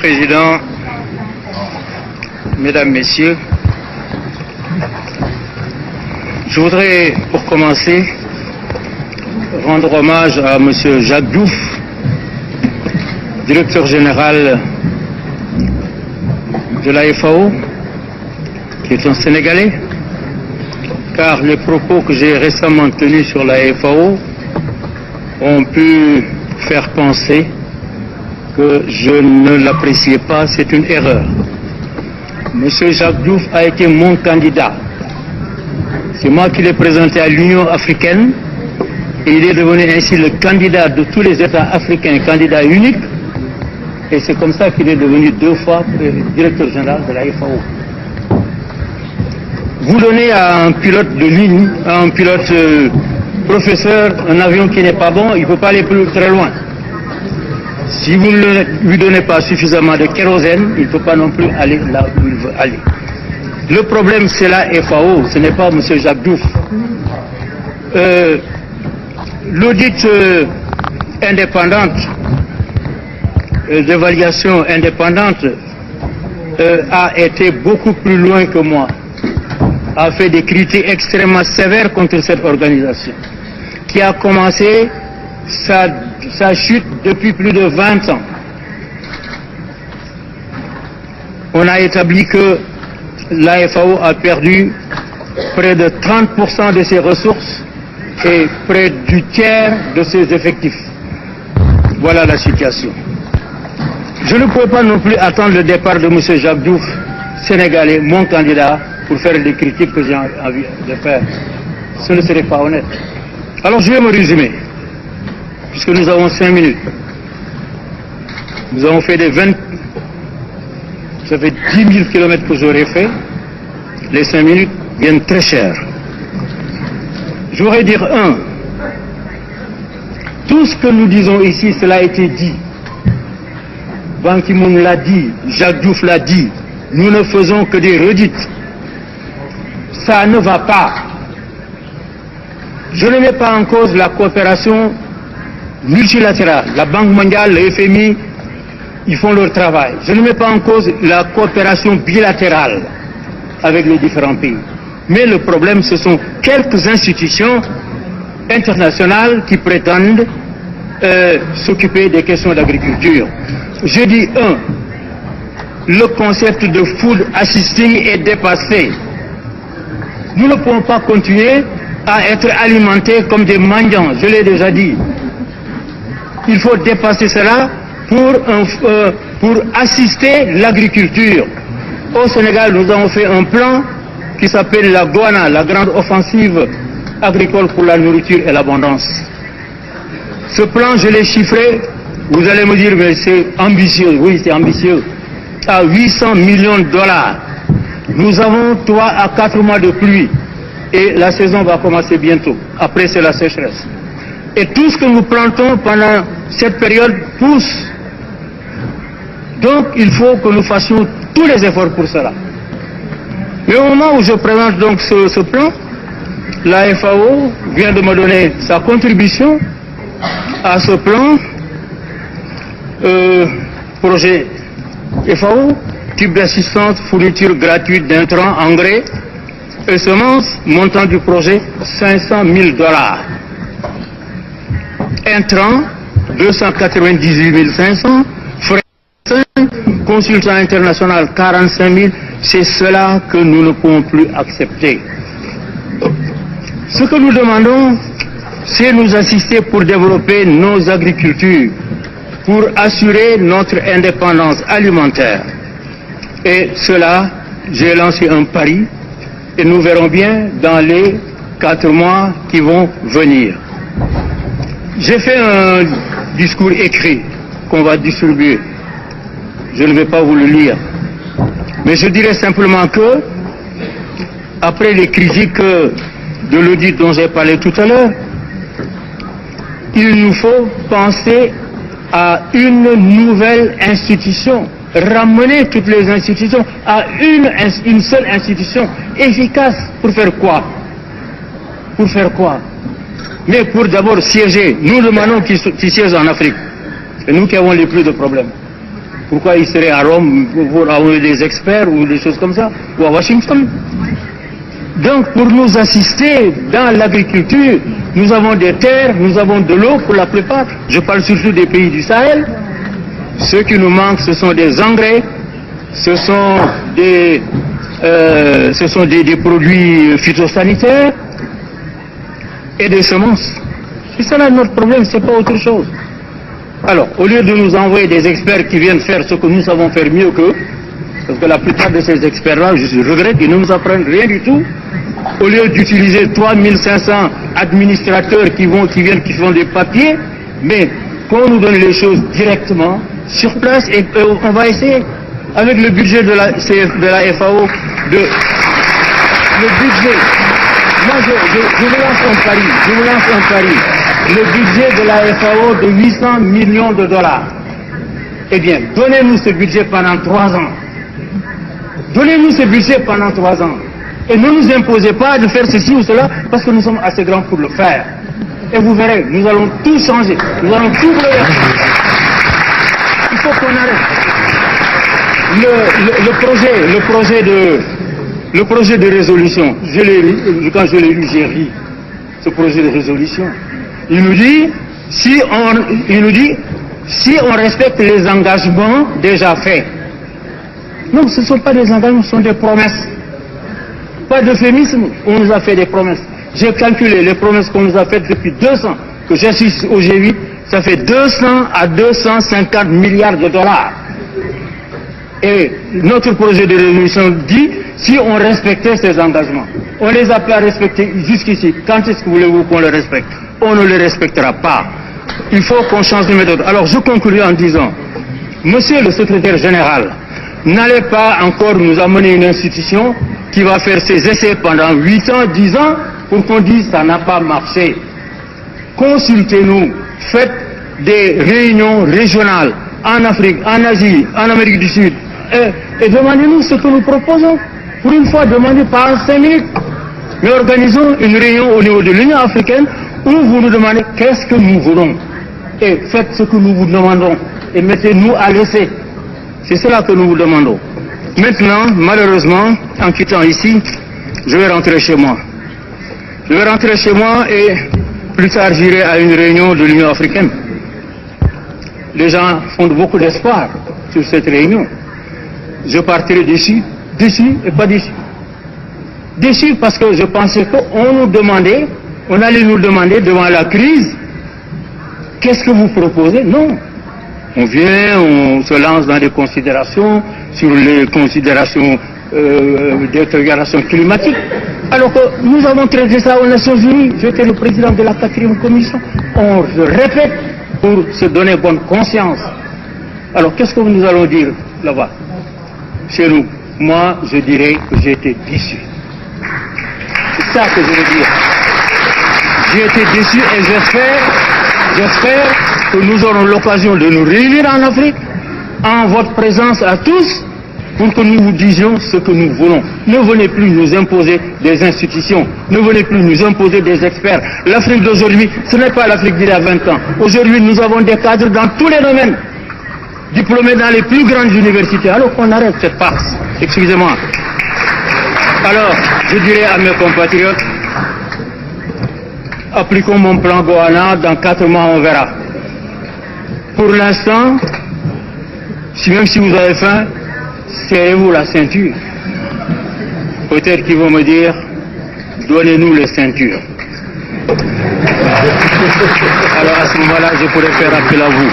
Président, Mesdames, Messieurs, je voudrais, pour commencer, rendre hommage à M. Jacques Diouf, directeur général de la FAO, qui est un Sénégalais, car les propos que j'ai récemment tenus sur la FAO ont pu faire penser que je ne l'appréciais pas, c'est une erreur. Monsieur Jacques Diouf a été mon candidat. C'est moi qui l'ai présenté à l'Union africaine et il est devenu ainsi le candidat de tous les États africains, candidat unique. Et c'est comme ça qu'il est devenu 2 fois directeur général de la FAO. Vous donnez à un pilote de ligne, à un pilote professeur, un avion qui n'est pas bon, il ne peut pas aller très loin. Si vous ne lui donnez pas suffisamment de kérosène, il ne peut pas non plus aller là où il veut aller. Le problème, c'est la FAO, ce n'est pas M. Jacques Diouf. L'audit indépendante, d'évaluation indépendante, a été beaucoup plus loin que moi, a fait des critiques extrêmement sévères contre cette organisation, qui a commencé sa chute depuis plus de 20 ans. On a établi que la FAO a perdu près de 30% de ses ressources et près du tiers de ses effectifs. Voilà la situation. Je ne peux pas non plus attendre le départ de M. Jacques Diouf, sénégalais, mon candidat, pour faire les critiques que j'ai envie de faire. Ce ne serait pas honnête. Alors je vais me résumer, puisque nous avons 5 minutes. Nous avons fait ça fait 10 000 kilomètres que j'aurais fait. Les 5 minutes viennent très cher. Je voudrais dire tout ce que nous disons ici, cela a été dit. Ban Ki-moon l'a dit, Jacques Diouf l'a dit. Nous ne faisons que des redites. Ça ne va pas. Je ne mets pas en cause la coopération multilatérale. La Banque mondiale, le FMI, ils font leur travail. Je ne mets pas en cause la coopération bilatérale avec les différents pays. Mais le problème, ce sont quelques institutions internationales qui prétendent s'occuper des questions d'agriculture. Je dis le concept de food assisting est dépassé. Nous ne pouvons pas continuer à être alimentés comme des mendiants, je l'ai déjà dit. Il faut dépasser cela pour assister l'agriculture. Au Sénégal, nous avons fait un plan qui s'appelle la GOANA, la grande offensive agricole pour la nourriture et l'abondance. Ce plan, je l'ai chiffré, vous allez me dire, mais c'est ambitieux. Oui, c'est ambitieux. À 800 millions de dollars. Nous avons 3 à 4 mois de pluie et la saison va commencer bientôt. Après, c'est la sécheresse. Et tout ce que nous plantons pendant cette période pousse. Donc, il faut que nous fassions tous les efforts pour cela. Mais au moment où je présente donc ce plan, la FAO vient de me donner sa contribution à ce plan, projet FAO, type d'assistance, fourniture gratuite d'intrants, engrais et semences, montant du projet 500 000 dollars. Intrants, 298 500, frais 5, consultant international 45 000, c'est cela que nous ne pouvons plus accepter. Ce que nous demandons, c'est nous assister pour développer nos agricultures, pour assurer notre indépendance alimentaire. Et cela, j'ai lancé un pari et nous verrons bien dans les 4 mois qui vont venir. J'ai fait un discours écrit qu'on va distribuer. Je ne vais pas vous le lire. Mais je dirais simplement que, après les critiques de l'audit dont j'ai parlé tout à l'heure, il nous faut penser à une nouvelle institution, ramener toutes les institutions à une seule institution efficace. Pour faire quoi? Pour faire quoi? Mais pour d'abord siéger. Nous demandons qu'ils siègent en Afrique. C'est nous qui avons les plus de problèmes. Pourquoi ils seraient à Rome pour avoir des experts ou des choses comme ça, ou à Washington? Donc, pour nous assister dans l'agriculture, nous avons des terres, nous avons de l'eau pour la plupart. Je parle surtout des pays du Sahel. Ce qui nous manque, ce sont des engrais, ce sont des produits phytosanitaires et des semences. C'est ça là notre problème, c'est pas autre chose. Alors, au lieu de nous envoyer des experts qui viennent faire ce que nous savons faire mieux qu'eux, parce que la plupart de ces experts-là, je regrette, ils ne nous apprennent rien du tout. Au lieu d'utiliser 3500 administrateurs qui viennent, qui font des papiers, mais qu'on nous donne les choses directement, sur place, et on va essayer, avec le budget de la FAO, le budget, moi je vous lance un pari, le budget de la FAO de 800 millions de dollars. Eh bien, donnez-nous ce budget pendant 3 ans. Donnez-nous ce budget pendant 3 ans. Et ne nous imposez pas de faire ceci ou cela, parce que nous sommes assez grands pour le faire. Et vous verrez, nous allons tout changer. Nous allons tout bouleverser. Il faut qu'on arrête. Le projet de résolution, quand je l'ai lu, j'ai ri. Ce projet de résolution. Il nous dit, si on respecte les engagements déjà faits. Non, ce ne sont pas des engagements, ce sont des promesses. Pas d'euphémisme, on nous a fait des promesses. J'ai calculé les promesses qu'on nous a faites depuis 200, que j'assiste au G8, ça fait 200 à 250 milliards de dollars. Et notre projet de résolution dit, si on respectait ces engagements, on les a pas respectés jusqu'ici, quand est-ce que voulez-vous qu'on les respecte? On ne les respectera pas. Il faut qu'on change de méthode. Alors je conclue en disant, monsieur le secrétaire général, n'allez pas encore nous amener une institution qui va faire ses essais pendant 8 ans, 10 ans, pour qu'on dise ça n'a pas marché. Consultez-nous, faites des réunions régionales en Afrique, en Asie, en Amérique du Sud, et demandez-nous ce que nous proposons. Pour une fois, demandez pas en 5 minutes. Mais organisons une réunion au niveau de l'Union africaine où vous nous demandez qu'est-ce que nous voulons. Et faites ce que nous vous demandons. Et mettez-nous à l'essai. C'est cela que nous vous demandons. Maintenant, malheureusement, en quittant ici, je vais rentrer chez moi. Je vais rentrer chez moi et plus tard j'irai à une réunion de l'Union africaine. Les gens font beaucoup d'espoir sur cette réunion. Je partirai déçu et pas déçu. Déçu parce que je pensais on allait nous demander devant la crise, qu'est-ce que vous proposez? Non. On vient, on se lance dans des considérations sur les considérations des déclarations climatiques. Alors que nous avons traité ça aux Nations Unies. J'étais le président de la 4e commission. On se répète pour se donner bonne conscience. Alors qu'est-ce que nous allons dire là-bas? Chez nous, moi je dirais que j'ai été déçu. C'est ça que je veux dire. J'ai été déçu et j'espère que nous aurons l'occasion de nous réunir en Afrique, en votre présence à tous, pour que nous vous disions ce que nous voulons. Ne venez plus nous imposer des institutions, ne venez plus nous imposer des experts. L'Afrique d'aujourd'hui, ce n'est pas l'Afrique d'il y a 20 ans. Aujourd'hui, nous avons des cadres dans tous les domaines, diplômés dans les plus grandes universités. Alors qu'on arrête cette farce. Excusez-moi. Alors, je dirais à mes compatriotes, appliquons mon plan Goana, dans 4 mois on verra. Pour l'instant, même si vous avez faim, serrez-vous la ceinture. Peut-être qu'ils vont me dire, donnez-nous les ceintures. Alors à ce moment-là, je pourrais faire appel à vous.